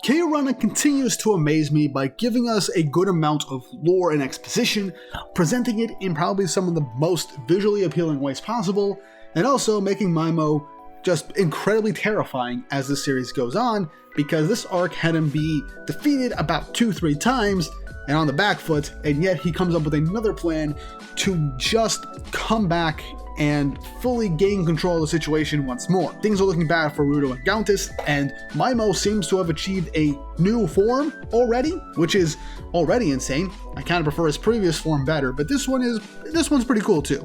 Keirana continues to amaze me by giving us a good amount of lore and exposition, presenting it in probably some of the most visually appealing ways possible, and also making MYMO just incredibly terrifying as the series goes on, because this arc had him be defeated about 2-3 times and on the back foot, and yet he comes up with another plan to just come back and fully gain control of the situation once more. Things are looking bad for Rudo and Gauntis, and MYMO seems to have achieved a new form already, which is already insane. I kind of prefer his previous form better, but this one's pretty cool too.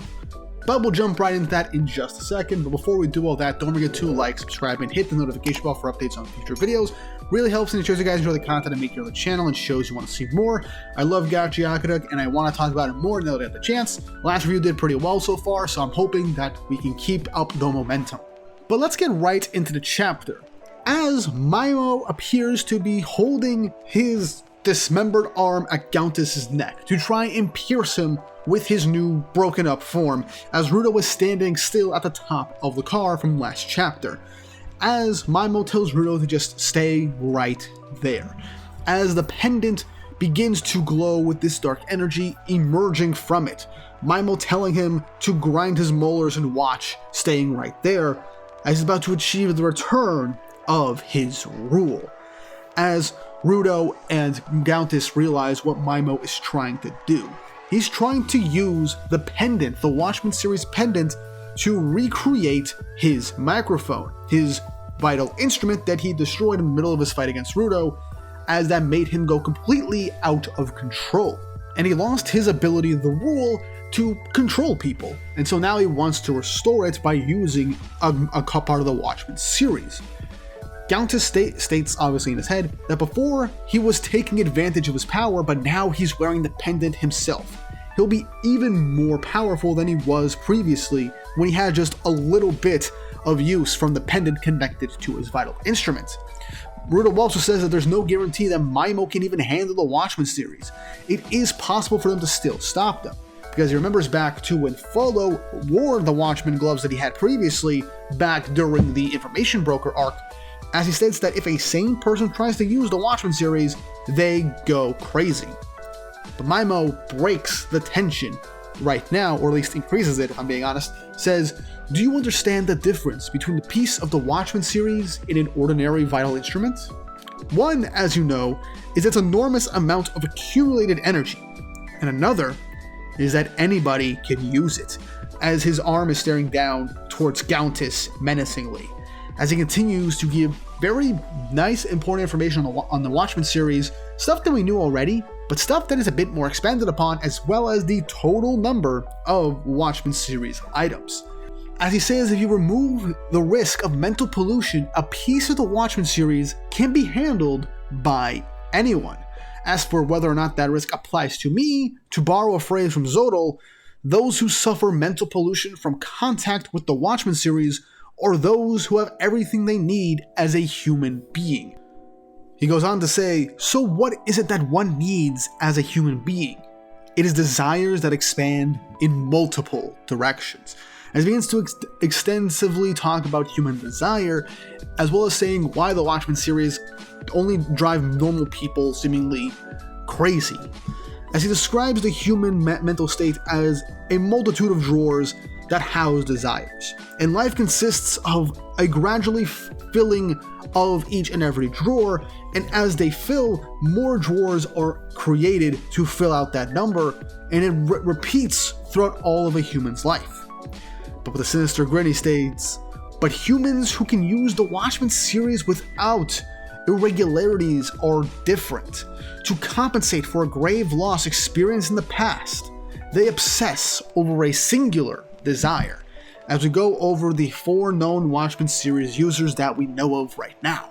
But we'll jump right into that in just a second. But before we do all that, don't forget to like, subscribe, and hit the notification bell for updates on future videos. Really helps and it shows you guys enjoy the content and make you on the channel and shows you want to see more. I love Gachiakuta and I want to talk about it more now that I have the chance. Last review did pretty well so far, so I'm hoping that we can keep up the momentum. But let's get right into the chapter. As MYMO appears to be holding his dismembered arm at Gauntis' neck to try and pierce him with his new broken up form, as Rudo was standing still at the top of the car from last chapter, as MYMO tells Rudo to just stay right there, as the pendant begins to glow with this dark energy emerging from it, MYMO telling him to grind his molars and watch, staying right there, as he's about to achieve the return of his rule. As Rudo and Gauntis realize what MYMO is trying to do. He's trying to use the pendant, the Watchman series pendant, to recreate his microphone, his vital instrument that he destroyed in the middle of his fight against Rudo, as that made him go completely out of control. And he lost his ability, the rule, to control people. And so now he wants to restore it by using a part of the Watchman series. Gauntis states, obviously in his head, that before he was taking advantage of his power, but now he's wearing the pendant himself. He'll be even more powerful than he was previously when he had just a little bit of use from the pendant connected to his vital instrument. Rudo also says that there's no guarantee that MYMO can even handle the Watchman series. It is possible for them to still stop them, because he remembers back to when Follow wore the Watchman gloves that he had previously back during the Information Broker arc, as he states that if a sane person tries to use the Watchman series, they go crazy. But MYMO breaks the tension right now, or at least increases it if I'm being honest, says, "Do you understand the difference between the piece of the Watchman series and an ordinary vital instrument? One, as you know, is its enormous amount of accumulated energy, and another is that anybody can use it," as his arm is staring down towards Gauntis menacingly, as he continues to give very nice, important information on the Watchmen series, stuff that we knew already, but stuff that is a bit more expanded upon, as well as the total number of Watchmen series items. As he says, if you remove the risk of mental pollution, a piece of the Watchmen series can be handled by anyone. As for whether or not that risk applies to me, to borrow a phrase from Zodol, those who suffer mental pollution from contact with the Watchmen series or those who have everything they need as a human being. He goes on to say, so what is it that one needs as a human being? It is desires that expand in multiple directions. As he begins to extensively talk about human desire, as well as saying why the Watchmen series only drive normal people seemingly crazy. As he describes the human mental state as a multitude of drawers that house desires, and life consists of a gradually filling of each and every drawer, and as they fill, more drawers are created to fill out that number, and it repeats throughout all of a human's life. But with a sinister grin he states, but humans who can use the Watchmen series without irregularities are different. To compensate for a grave loss experienced in the past, they obsess over a singular desire, as we go over the 4 known Watchmen series users that we know of right now.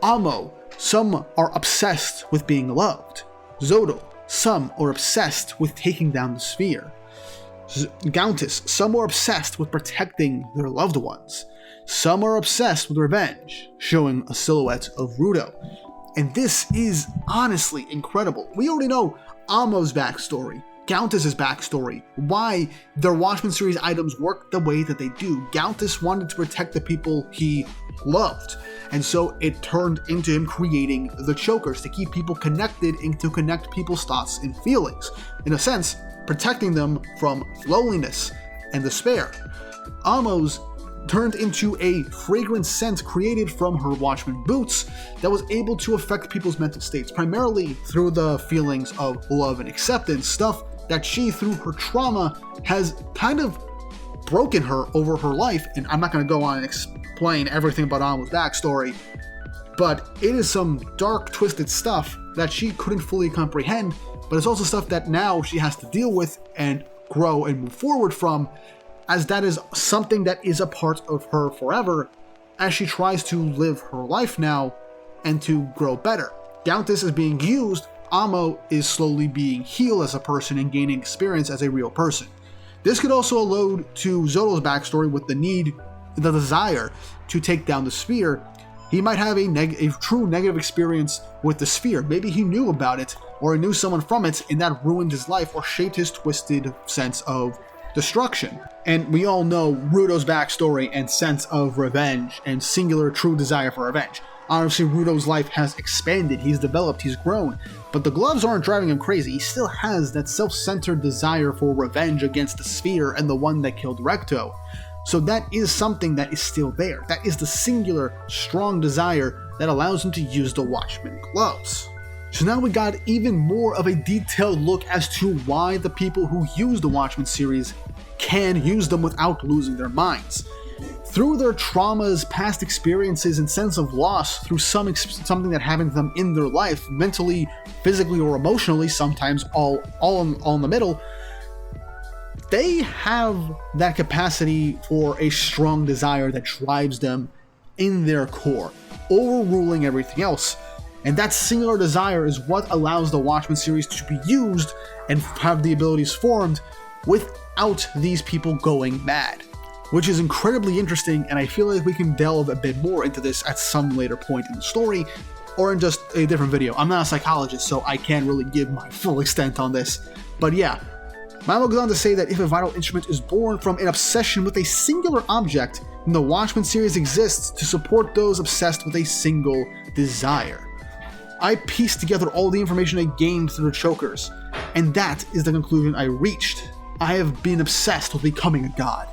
Amo, some are obsessed with being loved. Zodol, some are obsessed with taking down the sphere. Gauntis, some are obsessed with protecting their loved ones. Some are obsessed with revenge, showing a silhouette of Rudo. And this is honestly incredible. We already know Amo's backstory, Gachiakuta backstory, why their Watchmen series items work the way that they do. Gachiakuta wanted to protect the people he loved, and so it turned into him creating the chokers to keep people connected and to connect people's thoughts and feelings. In a sense, protecting them from loneliness and despair. Amos turned into a fragrant scent created from her Watchman boots that was able to affect people's mental states, primarily through the feelings of love and acceptance, stuff that she, through her trauma, has kind of broken her over her life. And I'm not going to go on and explain everything about Amos' backstory, but it is some dark, twisted stuff that she couldn't fully comprehend, but it's also stuff that now she has to deal with and grow and move forward from, as that is something that is a part of her forever as she tries to live her life now and to grow better. Gachiakuta is being used, Amo is slowly being healed as a person and gaining experience as a real person. This could also allude to Zoro's backstory with the desire to take down the sphere. He might have a true negative experience with the sphere. Maybe he knew about it, or he knew someone from it, and that ruined his life or shaped his twisted sense of destruction. And we all know Rudo's backstory and sense of revenge and singular true desire for revenge. Obviously, Rudo's life has expanded, he's developed, he's grown, but the gloves aren't driving him crazy. He still has that self-centered desire for revenge against the sphere and the one that killed Recto. So that is something that is still there. That is the singular, strong desire that allows him to use the Watchman gloves. So now we got even more of a detailed look as to why the people who use the Watchmen series can use them without losing their minds. Through their traumas, past experiences, and sense of loss, through something that happened to them in their life, mentally, physically, or emotionally, sometimes all in the middle, they have that capacity for a strong desire that drives them in their core, overruling everything else. And that singular desire is what allows the Watchmen series to be used and have the abilities formed without these people going mad. Which is incredibly interesting, and I feel like we can delve a bit more into this at some later point in the story, or in just a different video. I'm not a psychologist, so I can't really give my full extent on this. But yeah, MYMO goes on to say that if a vital instrument is born from an obsession with a singular object, then the Watchmen series exists to support those obsessed with a single desire. I pieced together all the information I gained through the chokers, and that is the conclusion I reached. I have been obsessed with becoming a god.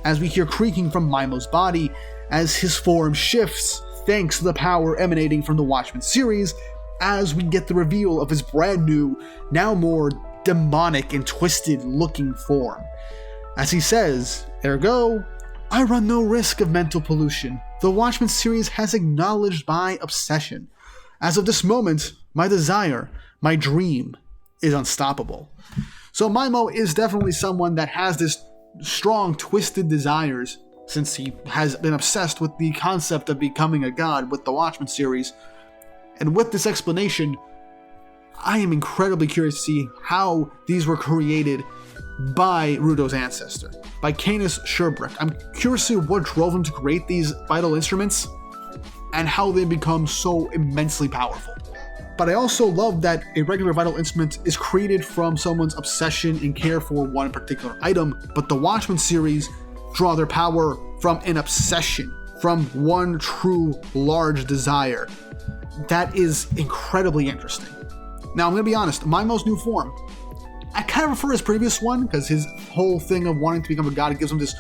As we hear creaking from MYMO's body, as his form shifts, thanks to the power emanating from the Watchmen series, as we get the reveal of his brand new, now more demonic and twisted looking form. As he says, ergo, I run no risk of mental pollution. The Watchmen series has acknowledged my obsession. As of this moment, my desire, my dream, is unstoppable. So MYMO is definitely someone that has this strong, twisted desires, since he has been obsessed with the concept of becoming a god with the Watchmen series. And with this explanation, I am incredibly curious to see how these were created by Rudo's ancestor, by Canis Sherbrick. I'm curious to see what drove him to create these vital instruments and how they become so immensely powerful. But I also love that a regular vital instrument is created from someone's obsession and care for one particular item, but the Watchmen series draw their power from an obsession, from one true large desire. That is incredibly interesting. Now I'm going to be honest, MYMO's new form, I kind of prefer his previous one, because his whole thing of wanting to become a god gives him this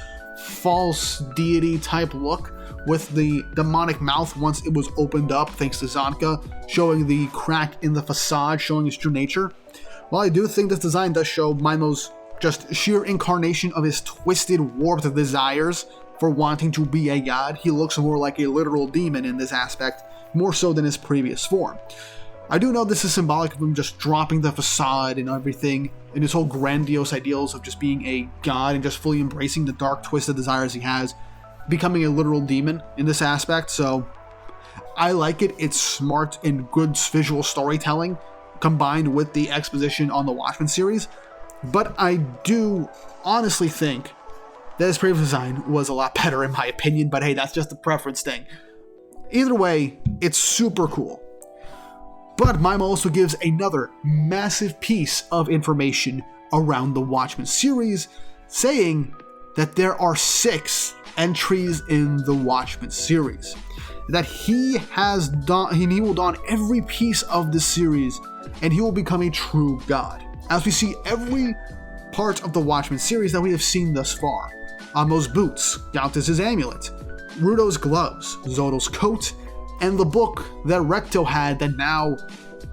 false deity type look, with the demonic mouth once it was opened up thanks to Zonka, showing the crack in the facade, showing his true nature. While I do think this design does show MYMO's just sheer incarnation of his twisted, warped desires for wanting to be a god, he looks more like a literal demon in this aspect, more so than his previous form. I do know this is symbolic of him just dropping the facade and everything, and his whole grandiose ideals of just being a god and just fully embracing the dark, twisted desires he has, becoming a literal demon in this aspect. So I like it. It's smart and good visual storytelling combined with the exposition on the Watchmen series. But I do honestly think that his previous design was a lot better in my opinion, but hey, that's just a preference thing. Either way, it's super cool. But MYMO also gives another massive piece of information around the Watchman series, saying that there are 6 entries in the Watchman series, that he will don every piece of the series, and he will become a true god. As we see every part of the Watchman series that we have seen thus far: Ammo's boots, Gauntis' amulet, Rudo's gloves, Zoro's coat, and the book that Recto had that now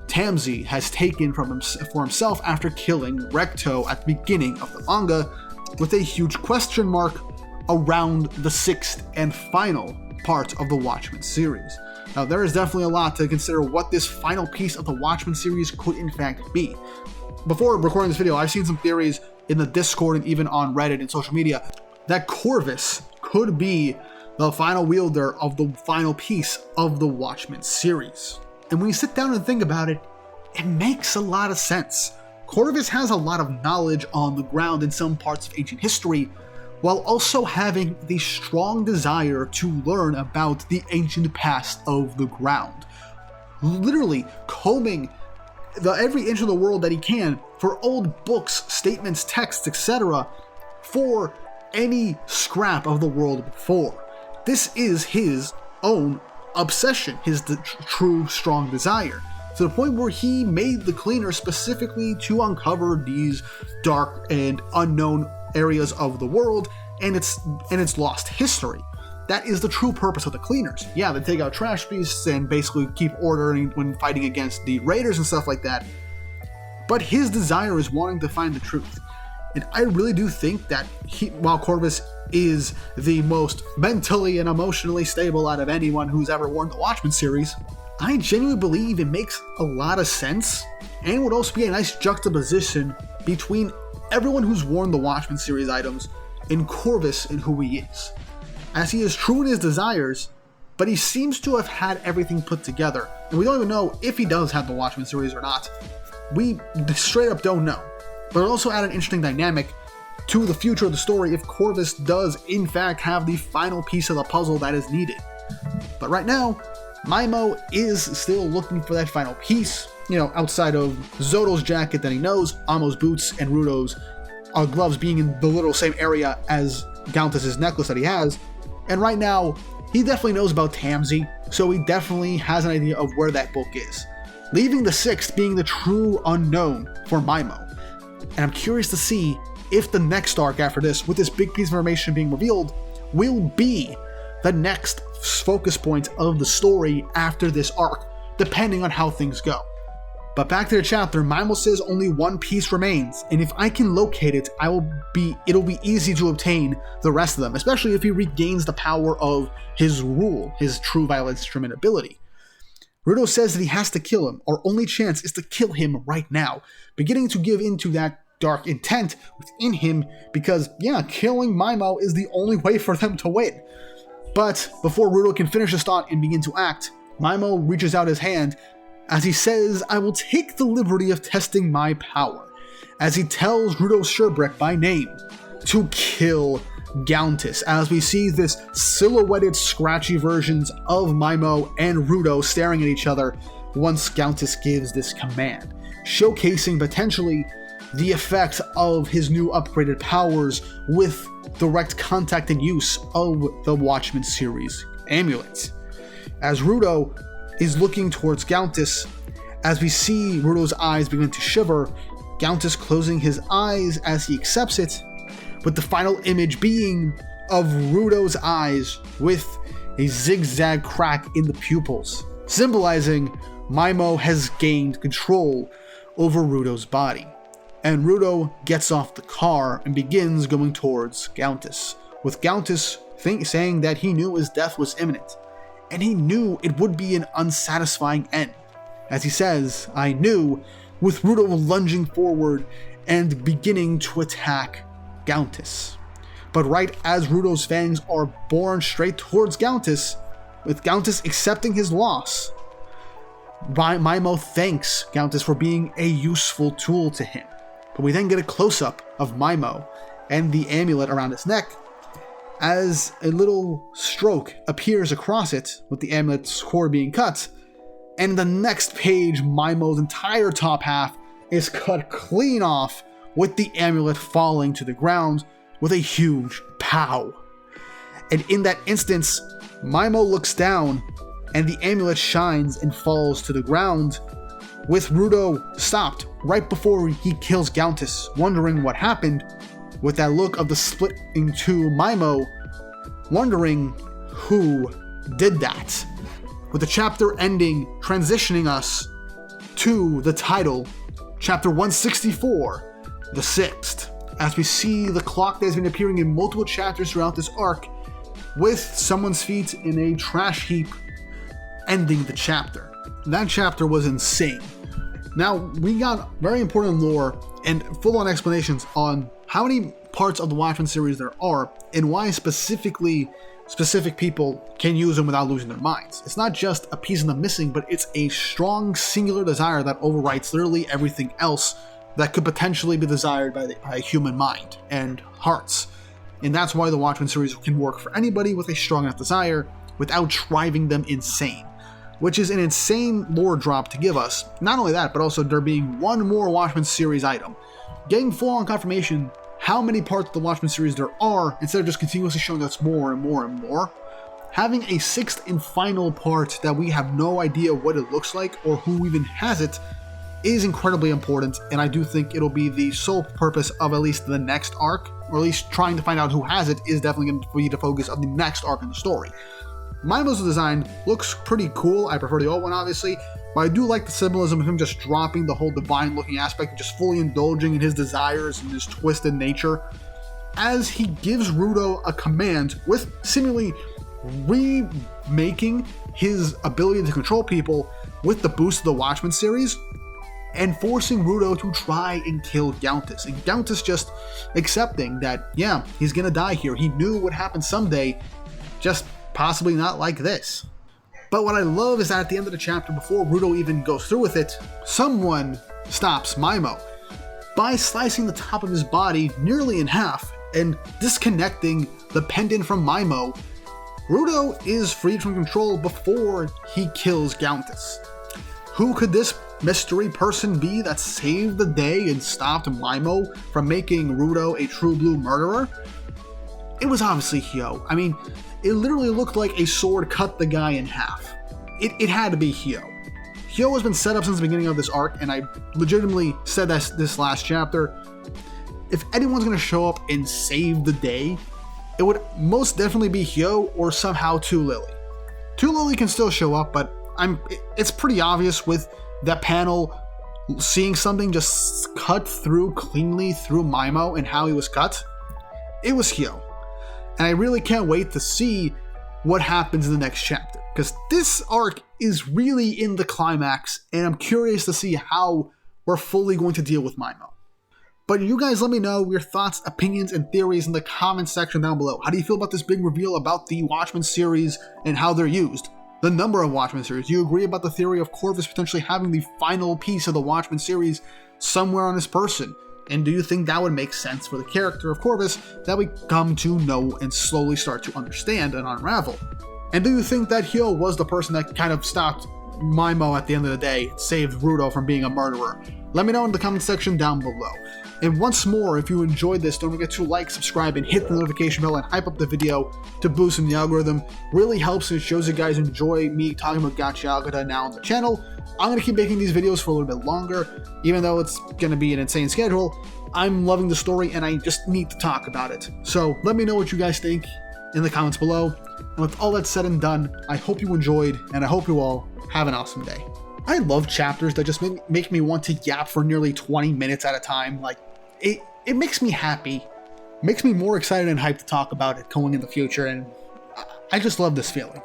Tamsi has taken for himself after killing Recto at the beginning of the manga, with a huge question mark around the 6th and final part of the Watchmen series. Now, there is definitely a lot to consider what this final piece of the Watchmen series could in fact be. Before recording this video, I've seen some theories in the Discord and even on Reddit and social media that Corvus could be the final wielder of the final piece of the Watchmen series. And when you sit down and think about it, it makes a lot of sense. Corvus has a lot of knowledge on the ground in some parts of ancient history, while also having the strong desire to learn about the ancient past of the ground. Literally combing every inch of the world that he can for old books, statements, texts, etc., for any scrap of the world before. This is his own obsession, his true strong desire, to the point where he made the cleaner specifically to uncover these dark and unknown areas of the world and its lost history. That is the true purpose of the cleaners. Yeah, they take out trash beasts and basically keep order when fighting against the raiders and stuff like that, but his desire is wanting to find the truth. And I really do think that while Corvus is the most mentally and emotionally stable out of anyone who's ever worn the Watchmen series, I genuinely believe it makes a lot of sense and would also be a nice juxtaposition between everyone who's worn the Watchmen series items and Corvus and who he is. As he is true in his desires, but he seems to have had everything put together, and we don't even know if he does have the Watchmen series or not. We straight up don't know. But it also add an interesting dynamic to the future of the story if Corvus does in fact have the final piece of the puzzle that is needed. But right now, MYMO is still looking for that final piece, outside of Zoro's jacket that he knows, Ammo's boots, and Rudo's gloves being in the little same area as Gauntis' necklace that he has. And right now, he definitely knows about Tamsi, so he definitely has an idea of where that book is, leaving the 6th being the true unknown for MYMO. And I'm curious to see if the next arc after this, with this big piece of information being revealed, will be the next focus point of the story after this arc, depending on how things go. But back to the chapter, MYMO says only one piece remains, and if I can locate it, it'll be easy to obtain the rest of them, especially if he regains the power of his rule, his true violet instrument ability. Rudo says that he has to kill him. Our only chance is to kill him right now, beginning to give into that dark intent within him because, killing MYMO is the only way for them to win. But before Rudo can finish his thought and begin to act, MYMO reaches out his hand as he says, "I will take the liberty of testing my power," as he tells Rudo Sherbrick by name to kill Gauntis, as we see this silhouetted scratchy versions of MYMO and Rudo staring at each other once Gauntis gives this command, showcasing potentially the effect of his new upgraded powers with direct contact and use of the Watchmen series amulet. As Rudo is looking towards Gauntis, as we see Rudo's eyes begin to shiver, Gauntis closing his eyes as he accepts it, with the final image being of Rudo's eyes with a zigzag crack in the pupils, symbolizing MYMO has gained control over Rudo's body. And Rudo gets off the car and begins going towards Gauntis, with Gauntis saying that he knew his death was imminent, and he knew it would be an unsatisfying end. As he says, "I knew," with Rudo lunging forward and beginning to attack Gauntis. But right as Rudo's fangs are borne straight towards Gauntis, with Gauntis accepting his loss, MYMO thanks Gauntis for being a useful tool to him. But we then get a close-up of MYMO and the amulet around his neck as a little stroke appears across it with the amulet's cord being cut, and the next page MYMO's entire top half is cut clean off with the amulet falling to the ground with a huge pow. And in that instance, MYMO looks down and the amulet shines and falls to the ground, with Rudo stopped right before he kills Gauntis, wondering what happened, with that look of the split into MYMO, wondering who did that. With the chapter ending, transitioning us to the title, Chapter 164, The Sixth, as we see the clock that has been appearing in multiple chapters throughout this arc, with someone's feet in a trash heap ending the chapter. That chapter was insane. Now, we got very important lore and full-on explanations on how many parts of the Watchman series there are, and why specifically specific people can use them without losing their minds. It's not just a piece of them missing, but it's a strong singular desire that overwrites literally everything else that could potentially be desired by a human mind and hearts. And that's why the Watchman series can work for anybody with a strong enough desire without driving them insane, which is an insane lore drop to give us. Not only that, but also there being one more Watchman series item. Getting full-on confirmation how many parts of the Watchmen series there are, instead of just continuously showing us more and more and more. Having a sixth and final part that we have no idea what it looks like or who even has it is incredibly important, and I do think it'll be the sole purpose of at least the next arc, or at least trying to find out who has it is definitely going to be the focus of the next arc in the story. MYMO's design looks pretty cool. I prefer the old one, obviously, but I do like the symbolism of him just dropping the whole divine-looking aspect and just fully indulging in his desires and his twisted nature, as he gives Rudo a command with seemingly remaking his ability to control people with the boost of the Watchmen series, and forcing Rudo to try and kill Gauntis. And Gauntis just accepting that, yeah, he's gonna die here. He knew it would happen someday, just possibly not like this. But what I love is that at the end of the chapter, before Rudo even goes through with it, someone stops MYMO by slicing the top of his body nearly in half and disconnecting the pendant from MYMO. Rudo is freed from control before he kills Gauntis. Who could this mystery person be that saved the day and stopped MYMO from making Rudo a true blue murderer? It was obviously Hyo. I mean, it literally looked like a sword cut the guy in half. It had to be Hyo. Hyo has been set up since the beginning of this arc, and I legitimately said that this last chapter. If anyone's going to show up and save the day, it would most definitely be Hyo or somehow 2 Lily. 2 Lily can still show up, but it's pretty obvious with that panel seeing something just cut through cleanly through MYMO and how he was cut. It was Hyo. And I really can't wait to see what happens in the next chapter, because this arc is really in the climax, and I'm curious to see how we're fully going to deal with MYMO. But you guys let me know your thoughts, opinions, and theories in the comment section down below. How do you feel about this big reveal about the Watchmen series and how they're used? The number of Watchmen series. Do you agree about the theory of Corvus potentially having the final piece of the Watchmen series somewhere on his person? And do you think that would make sense for the character of Corvus that we come to know and slowly start to understand and unravel? And do you think that Hyo was the person that kind of stopped MYMO at the end of the day, saved Rudo from being a murderer? Let me know in the comment section down below. And once more, if you enjoyed this, don't forget to like, subscribe, and hit the notification bell and hype up the video to boost in the algorithm. Really helps and shows you guys enjoy me talking about Gachiakuta now on the channel. I'm going to keep making these videos for a little bit longer, even though it's going to be an insane schedule. I'm loving the story and I just need to talk about it. So let me know what you guys think in the comments below. And with all that said and done, I hope you enjoyed, and I hope you all have an awesome day. I love chapters that just make me want to yap for nearly 20 minutes at a time. Like, it makes me happy, makes me more excited and hyped to talk about it going in the future, and I just love this feeling.